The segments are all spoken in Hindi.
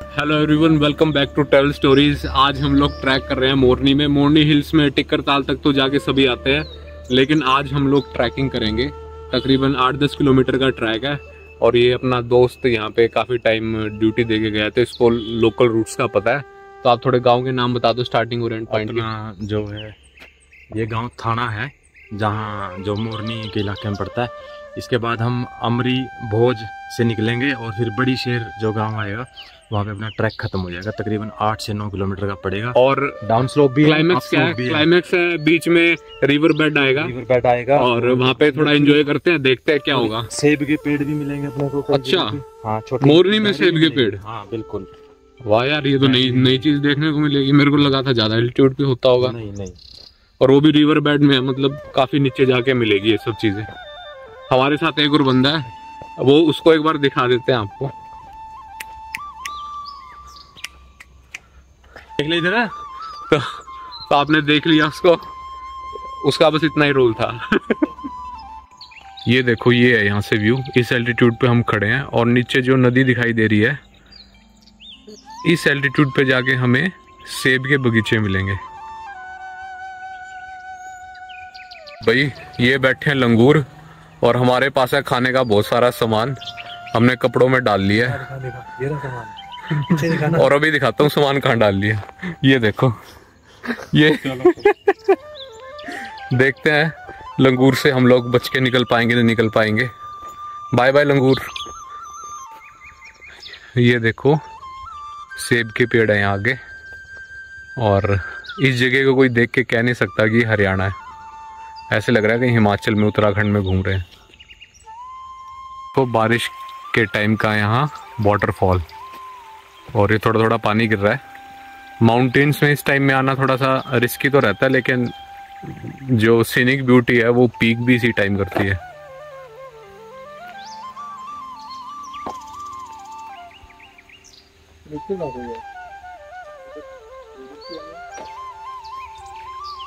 Hello everyone, welcome back to travel stories. आज हम लोग ट्रैक कर रहे हैं मोरनी में। मोरनी हिल्स में टिक्कर ताल तक तो जाके सभी आते हैं, लेकिन आज हम लोग ट्रैकिंग करेंगे। तकरीबन 8-10 किलोमीटर का ट्रैक है। और ये अपना दोस्त यहाँ पे काफ़ी टाइम ड्यूटी दे के गया था, इसको लोकल रूट्स का पता है। तो आप थोड़े गाँव के नाम बता दो, स्टार्टिंग और एंड पॉइंट अपना जो है ये गांव थाना है, जहां जो मोरनी के इलाके में पड़ता है। इसके बाद हम अमरी भोज से निकलेंगे और फिर बड़ी शेर जो गांव आएगा वहाँ पे अपना ट्रैक खत्म हो जाएगा। तकरीबन 8 से 9 किलोमीटर का पड़ेगा और डाउन स्लोप भी क्लाइमैक्स क्या है? क्लाइमैक्स है बीच में रिवर बेड आएगा और वहाँ पे थोड़ा एंजॉय करते हैं, देखते हैं क्या होगा। सेब के पेड़ भी मिलेंगे अपने को। अच्छा, हाँ, छोटे मोरनी में सेब के पेड़? हाँ बिल्कुल। वाह यार, ये तो नई चीज देखने को मिलेगी। मेरे को लगा था ज्यादा एल्टीट्यूड पे होता होगा। नहीं। और वो भी रिवर बेड में है, मतलब काफी नीचे जाके मिलेगी ये सब चीजें। हमारे साथ एक और बंदा है, वो उसको एक बार दिखा देते हैं आपको। देख ले इधर है। तो आपने देख लिया उसको, उसका बस इतना ही रोल था। ये देखो, ये है यहाँ से व्यू। इस एल्टीट्यूड पे हम खड़े हैं और नीचे जो नदी दिखाई दे रही है, इस एल्टीट्यूड पे जाके हमें सेब के बगीचे मिलेंगे। भाई ये बैठे हैं लंगूर, और हमारे पास है खाने का बहुत सारा सामान। हमने कपड़ों में डाल लिया है और अभी दिखाता हूँ सामान कहाँ डाल लिया। ये देखो, ये देखते हैं लंगूर से हम लोग बच के निकल पाएंगे नहीं निकल पाएंगे। बाय बाय लंगूर। ये देखो, सेब के पेड़ है यहाँ आगे, और इस जगह को कोई देख के कह नहीं सकता कि हरियाणा है। ऐसे लग रहा है कि हिमाचल में, उत्तराखंड में घूम रहे हैं। तो बारिश के टाइम का यहाँ वाटरफॉल, और ये थोड़ा थोड़ा पानी गिर रहा है। माउंटेन्स में इस टाइम में आना थोड़ा सा रिस्की तो रहता है, लेकिन जो सीनिक ब्यूटी है वो पीक भी इसी टाइम करती है।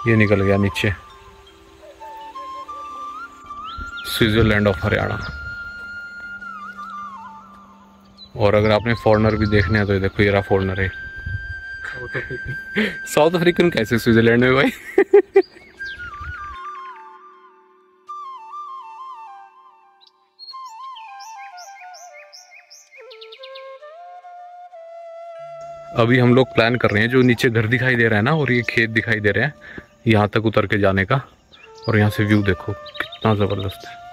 ये निकल गया नीचे, स्विट्जरलैंड ऑफ हरियाणा। और अगर आपने फॉरेनर भी देखने हैं तो ये देखो, ये रहा फॉरेनर है। साउथ अफ्रीकन कैसे स्विट्जरलैंड में भाई? अभी हम लोग प्लान कर रहे हैं, जो नीचे घर दिखाई दे रहा है ना और ये खेत दिखाई दे रहे हैं, यहाँ तक उतर के जाने का। और यहाँ से व्यू देखो कितना जबरदस्त है।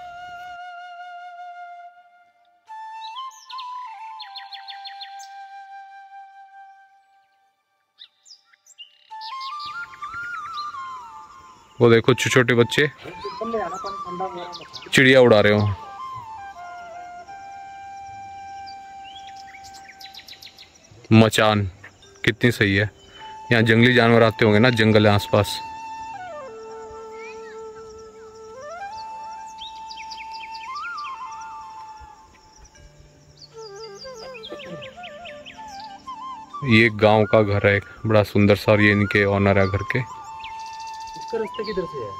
वो देखो छोटे बच्चे चिड़िया उड़ा रहे हो। मचान कितनी सही है। यहाँ जंगली जानवर आते होंगे ना, जंगल है आसपास। ये गांव का घर है एक बड़ा सुंदर सा, और ये इनके ऑनर है घर के। इसका रास्ता किधर से है?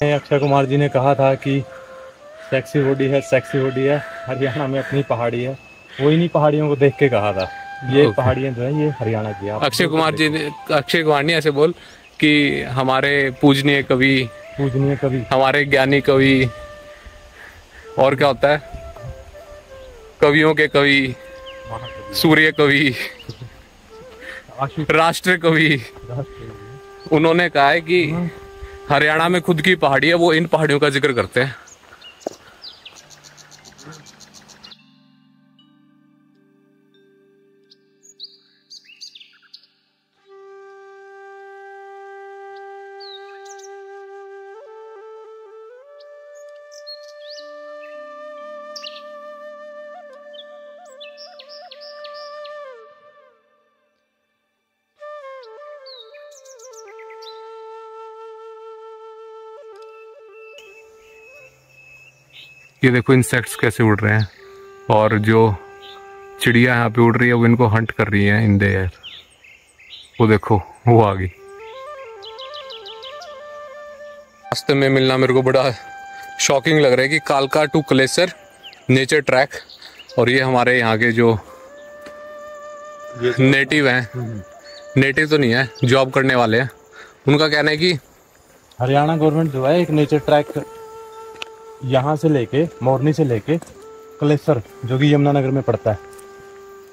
अक्षय कुमार जी ने कहा था कि सेक्सी बॉडी है, हरियाणा में अपनी पहाड़ी है। वो इन्हीं पहाड़ियों को देख के कहा था। ये पहाड़ियां जो है ये हरियाणा की। अक्षय कुमार जी ने, अक्षय कुमार ने ऐसे बोल कि हमारे पूजनीय कवि, हमारे ज्ञानी कवि, और क्या होता है, कवियों के कवि, सूर्य कवि, राष्ट्र कवि, उन्होंने कहा है कि हरियाणा में खुद की पहाड़ी है, वो इन पहाड़ियों का जिक्र करते हैं। ये देखो इंसेक्ट्स कैसे उड़ रहे हैं, और जो चिड़िया यहाँ पे उड़ रही है वो इनको हंट कर रही है इन द एयर। वो देखो वो आ गई। रास्ते में मिलना मेरे को बड़ा शॉकिंग लग रहा है कि कालका टू कलेसर नेचर ट्रैक, और ये हमारे यहाँ के जो नेटिव हैं, नेटिव तो नहीं है, जॉब करने वाले हैं, उनका कहना है कि हरियाणा गवर्नमेंट जो है एक नेचर ट्रैक यहाँ से लेके मोरनी से लेके कलेसर जो कि यमुनानगर में पड़ता है,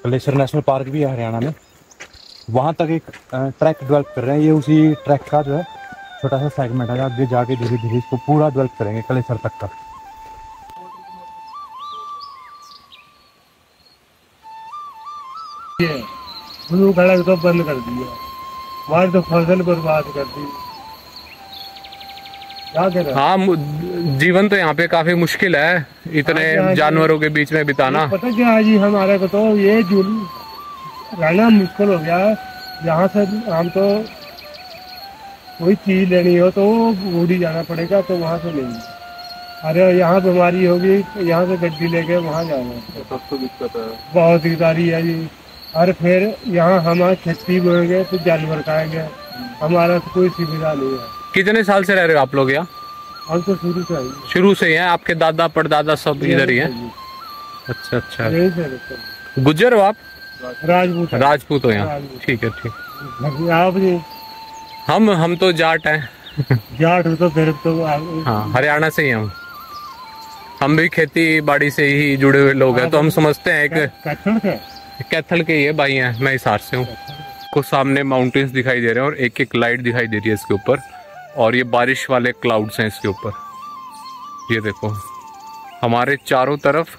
कलेसर नेशनल पार्क भी है हरियाणा में, वहाँ तक एक ट्रैक डेवलप कर रहे हैं। ये उसी ट्रैक का जो है छोटा सा सेगमेंट है, आगे जाके धीरे धीरे इसको पूरा डेवलप करेंगे कलेसर तक का। ब्लू कलर तो बंद कर दिया, हमारी तो फसल बर्बाद कर दी। हाँ, जीवन तो यहाँ पे काफी मुश्किल है, इतने जानवरों के बीच में बिताना। पता क्या जी, हमारे को तो ये रहना मुश्किल हो गया। यहाँ से हम तो कोई चीज लेनी हो तो बूढ़ी जाना पड़ेगा, तो वहाँ से लेंगे। अरे यहाँ बीमारी होगी, यहाँ से गड्डी लेके वहाँ जाना, सबको दिक्कत है, बहुत दिक्कत है जी। और फिर यहाँ हमारी खेती बोएंगे तो जानवर खाएंगे, हमारा तो कोई सुविधा नहीं है। कितने साल से रह रहे हो आप लोग यहाँ? हम तो शुरू से ही हैं। आपके दादा परदादा सब इधर ही हैं? अच्छा अच्छा, गुज्जर हो आप? राजपूत हो यहाँ? ठीक है ठीक। आप जी? हम तो जाट हैं। जाट हो तो फिर तो हाँ, हरियाणा से ही हम भी खेती बाड़ी से ही जुड़े हुए लोग हैं, तो हम समझते हैं। एक कैथल के ये भाई हैं, मैं हिसार से हूँ। को सामने माउंटेन्स दिखाई दे रहे हैं और एक एक लाइट दिखाई दे रही है इसके ऊपर, और ये बारिश वाले क्लाउड्स हैं इसके ऊपर। ये देखो हमारे चारों तरफ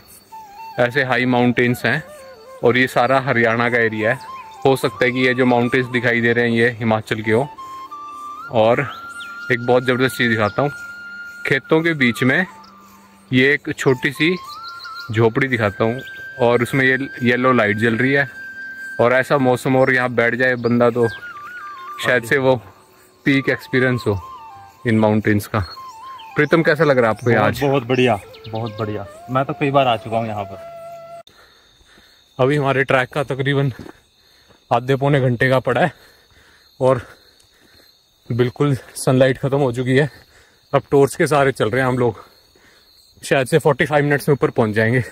ऐसे हाई माउंटेन्स हैं, और ये सारा हरियाणा का एरिया है। हो सकता है कि ये जो माउंटेन्स दिखाई दे रहे हैं ये हिमाचल के हो। और एक बहुत ज़बरदस्त चीज़ दिखाता हूँ, खेतों के बीच में ये एक छोटी सी झोपड़ी दिखाता हूँ, और उसमें ये येलो लाइट जल रही है। और ऐसा मौसम और यहाँ बैठ जाए बंदा तो शायद से वो पीक एक्सपीरियंस हो इन माउंटेन्स का। प्रीतम, कैसा लग रहा है आपको आज? बहुत बढ़िया, बहुत बढ़िया। मैं तो कई बार आ चुका हूँ यहाँ पर। अभी हमारे ट्रैक का तकरीबन आधे पौने घंटे का पड़ा है, और बिल्कुल सनलाइट ख़त्म हो चुकी है। अब टॉर्च के सहारे चल रहे हैं हम लोग। शायद से 45 मिनट्स में ऊपर पहुँच जाएंगे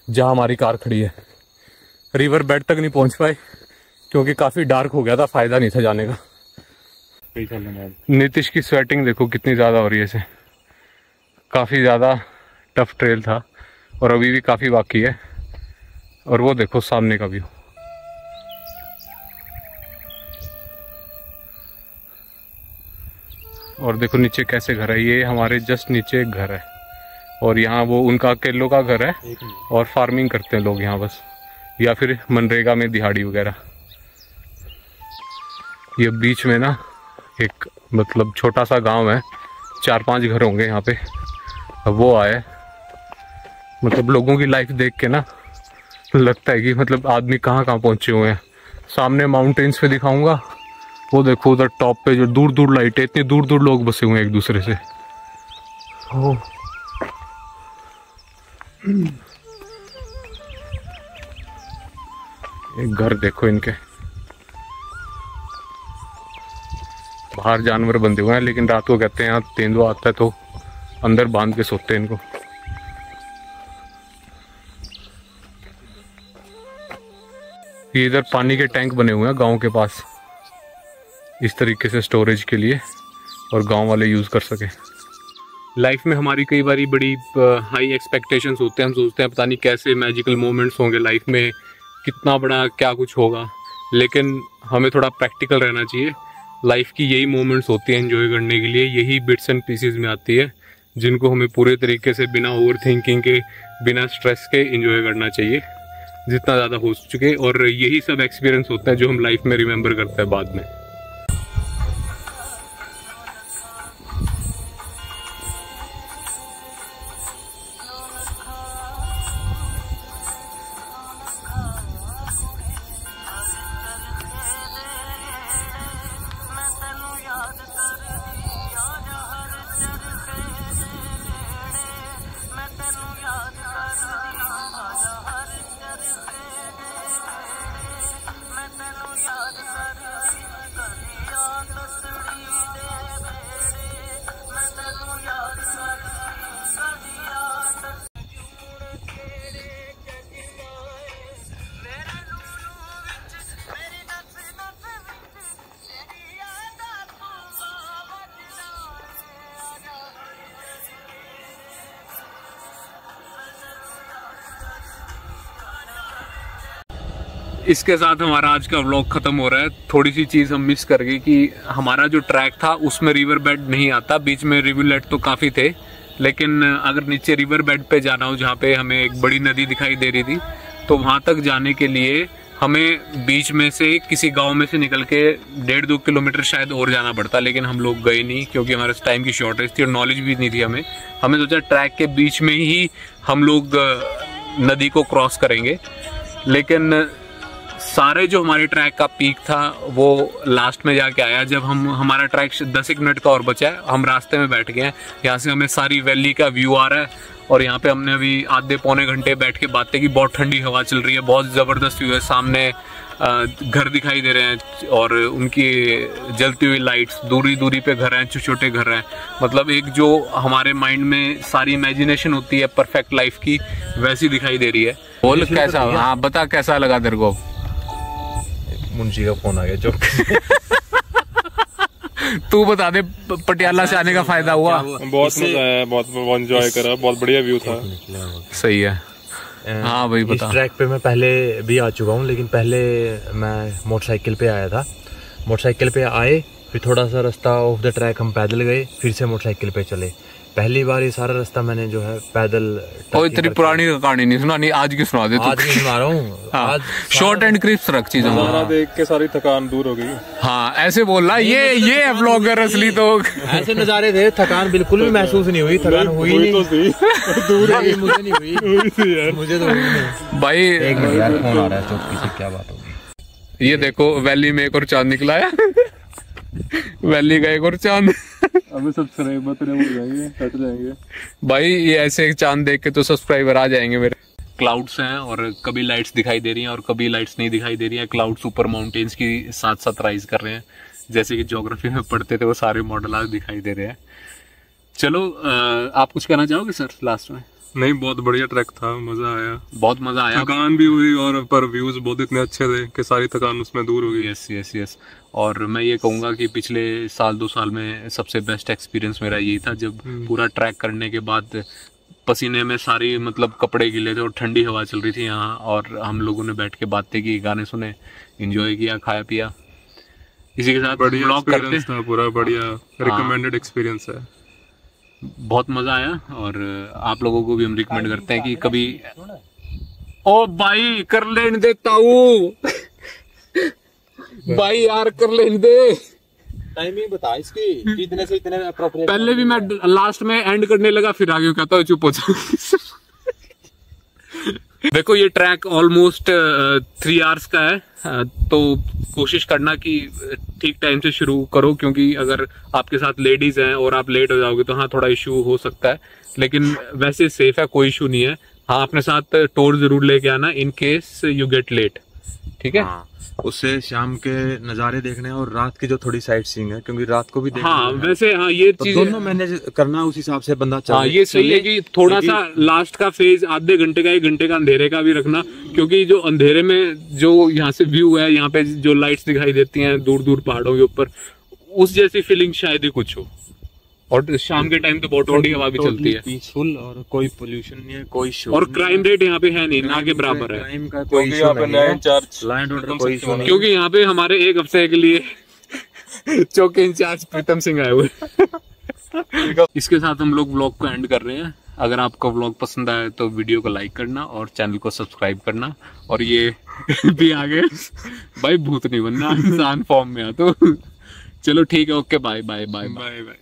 जहाँ हमारी कार खड़ी है। रिवर बेड तक नहीं पहुँच पाए क्योंकि काफ़ी डार्क हो गया था, फ़ायदा नहीं था जाने का। नीतीश की स्वेटिंग देखो कितनी ज़्यादा हो रही है इसे। काफ़ी ज़्यादा टफ ट्रेल था और अभी भी काफ़ी बाकी है। और वो देखो सामने का व्यू, और देखो नीचे कैसे घर है। ये हमारे जस्ट नीचे एक घर है, और यहाँ वो उनका केलों का घर है, और फार्मिंग करते हैं लोग यहाँ बस, या फिर मनरेगा में दिहाड़ी वगैरह। ये बीच में ना एक मतलब छोटा सा गांव है, 4-5 घर होंगे यहाँ पे। अब वो आए, मतलब लोगों की लाइफ देख के ना लगता है कि मतलब आदमी कहाँ कहाँ पहुँचे हुए हैं। सामने माउंटेन्स पे दिखाऊंगा, वो देखो उधर टॉप पे जो दूर दूर लाइट है, इतनी दूर दूर लोग बसे हुए हैं एक दूसरे से। एक घर देखो इनके, बाहर जानवर बंधे हुए हैं, लेकिन रात को कहते हैं यहाँ तेंदुआ आता है तो अंदर बांध के सोते हैं इनको। ये इधर पानी के टैंक बने हुए हैं गांव के पास, इस तरीके से स्टोरेज के लिए, और गांव वाले यूज़ कर सके। लाइफ में हमारी कई बारी बड़ी हाई एक्सपेक्टेशंस होते हैं। हम सोचते हैं पता नहीं कैसे मैजिकल मोमेंट्स होंगे लाइफ में, कितना बड़ा क्या कुछ होगा, लेकिन हमें थोड़ा प्रैक्टिकल रहना चाहिए। लाइफ की यही मोमेंट्स होती हैं एंजॉय करने के लिए, यही बिट्स एंड पीसेस में आती है, जिनको हमें पूरे तरीके से बिना ओवर थिंकिंग के, बिना स्ट्रेस के एंजॉय करना चाहिए जितना ज़्यादा हो सके। और यही सब एक्सपीरियंस होता है जो हम लाइफ में रिमेंबर करते हैं बाद में। मैं इसके साथ हमारा आज का व्लॉग खत्म हो रहा है। थोड़ी सी चीज हम मिस कर गए कि हमारा जो ट्रैक था उसमें रिवर बेड नहीं आता, बीच में रिवरलेट तो काफी थे, लेकिन अगर नीचे रिवर बेड पे जाना हो जहाँ पे हमें एक बड़ी नदी दिखाई दे रही थी, तो वहां तक जाने के लिए हमें बीच में से किसी गांव में से निकल के 1.5-2 किलोमीटर शायद और जाना पड़ता, लेकिन हम लोग गए नहीं क्योंकि हमारे टाइम की शॉर्टेज थी और नॉलेज भी नहीं थी हमें सोचा ट्रैक के बीच में ही हम लोग नदी को क्रॉस करेंगे। लेकिन सारे जो हमारे ट्रैक का पीक था वो लास्ट में जाके आया जब हमारा ट्रैक 10 मिनट का और बचा है। हम रास्ते में बैठ गए हैं, यहाँ से हमें सारी वैली का व्यू आ रहा है और यहाँ पे हमने अभी आधे पौने घंटे बैठ के बातें की। बहुत ठंडी हवा चल रही है, बहुत ज़बरदस्त व्यू है, सामने घर दिखाई दे रहे हैं और उनकी जलती हुई लाइट्स, दूरी दूरी पे घर हैं, छोटे छोटे घर हैं। मतलब एक जो हमारे माइंड में सारी इमेजिनेशन होती है परफेक्ट लाइफ की, वैसी दिखाई दे रही है। बोल कैसा, हाँ बता कैसा लगा तेरे को? मुंशी का फोन आ गया जो तू बता दे, पटियाला से आने का फायदा हुआ? बहुत मजा आया, बहुत एंजॉय करा, बहुत बढ़िया व्यू था। सही है। हाँ भाई बता। इस ट्रैक पे मैं पहले भी आ चुका हूँ, लेकिन पहले मैं मोटरसाइकिल पे आया था। मोटरसाइकिल पे आए, फिर थोड़ा सा रास्ता ऑफ द ट्रैक हम पैदल गए, फिर से मोटरसाइकिल पे चले। पहली बार ये सारा रास्ता मैंने जो है पैदल। कोई तेरी पुरानी कहानी नहीं सुना, नहीं आज की सुना दे। आज की सुना रहा हूँ। आज शॉर्ट एंड क्रिस्प रख चीजों को। देख के सारी थकान दूर हो गई। हाँ ऐसे बोल रहा, ये है व्लॉगर असली। तो ऐसे नजारे थे, थकान बिल्कुल भी महसूस नहीं हुई, थकान हुई नहीं। दूर मुझे नहीं हुई, मुझे तो हुई नहीं भाई। एक मिनट यार, फोन आ रहा है, चौकी से क्या बात होगी? ये देखो वैली में एक और चांद निकला है। वैली का एक और चांद। अभी सब्सक्राइबर हो जाएंगे, हट जाएंगे भाई। ये ऐसे चांद देख के तो सब्सक्राइबर आ जाएंगे मेरे। क्लाउड्स हैं और कभी लाइट्स दिखाई दे रही हैं और कभी लाइट्स नहीं दिखाई दे रही हैं। क्लाउड्स ऊपर माउंटेन्स की साथ साथ राइज कर रहे हैं, जैसे कि ज्योग्राफी में पढ़ते थे वो सारे मॉडल आज दिखाई दे रहे हैं। चलो आप कुछ कहना चाहोगे सर लास्ट में? नहीं, बहुत बढ़िया ट्रैक था, मजा आया, बहुत मजा आया। थकान भी हुई और पर व्यूज बहुत इतने अच्छे थे कि सारी थकान उसमें दूर हो गई। यस। और मैं ये कहूँगा कि पिछले 1-2 साल में सबसे बेस्ट एक्सपीरियंस मेरा यही था, जब पूरा ट्रैक करने के बाद पसीने में सारी मतलब कपड़े गिले थे और ठंडी हवा चल रही थी यहाँ, और हम लोगों ने बैठ के बातें की, गाने सुने, एंजॉय किया, खाया पिया। इसी के साथ बढ़िया एक्सपीरियंस था, पूरा बढ़िया रिकमेंडेड एक्सपीरियंस है। बहुत मजा आया और आप लोगों को भी हम रिकमेंड करते हैं कि कभी। ओ भाई कर लेने देता हूँ भाई यार, कर लेने दे। टाइमिंग बता इसकी, कितने से इतने अप्रोप्रिएट। पहले भी मैं लास्ट में एंड करने लगा, फिर आगे कहता हूँ चुप हो जा। देखो ये ट्रैक ऑलमोस्ट 3 आवर्स का है, तो कोशिश करना कि ठीक टाइम से शुरू करो, क्योंकि अगर आपके साथ लेडीज हैं और आप लेट हो जाओगे तो हाँ थोड़ा इशू हो सकता है, लेकिन वैसे सेफ है, कोई इशू नहीं है। हाँ अपने साथ टोर जरूर लेके आना in case you get late, ठीक है? हाँ, उससे शाम के नज़ारे देखने और रात की जो थोड़ी साइट सीइंग है, क्योंकि रात को भी देखना। हाँ वैसे हाँ ये तो चीज दोनों मैनेज करना, उस हिसाब से बंदा चले। हाँ ये सही है कि थोड़ा सा लास्ट का फेज आधे घंटे का 1 घंटे का अंधेरे का भी रखना, क्योंकि जो अंधेरे में जो यहाँ से व्यू है, यहाँ पे जो लाइट्स दिखाई देती हैं दूर दूर पहाड़ों के ऊपर, उस जैसी फीलिंग शायद ही कुछ हो। और शाम के टाइम तो बहुत ठंडी हवा भी चलती है, पीसफुल, और कोई पोल्यूशन नहीं है, कोई शोर, और क्राइम रेट यहाँ पे है नहीं, ना के बराबर है। क्राइम का कोई इशू नहीं है, लैंड ऑर्डर कोई इशू नहीं, क्योंकि यहाँ पे हमारे 1 हफ्ते के लिए चौकी इंचार्ज प्रीतम सिंह आए हुए। इसके साथ हम लोग व्लॉग को एंड कर रहे हैं। अगर आपको व्लॉग पसंद आए तो वीडियो को लाइक करना और चैनल को सब्सक्राइब करना, और ये भी आगे भाई भूत नहीं बनना, इंसान फॉर्म में आ तो। चलो ठीक है, okay, bye bye bye bye bye.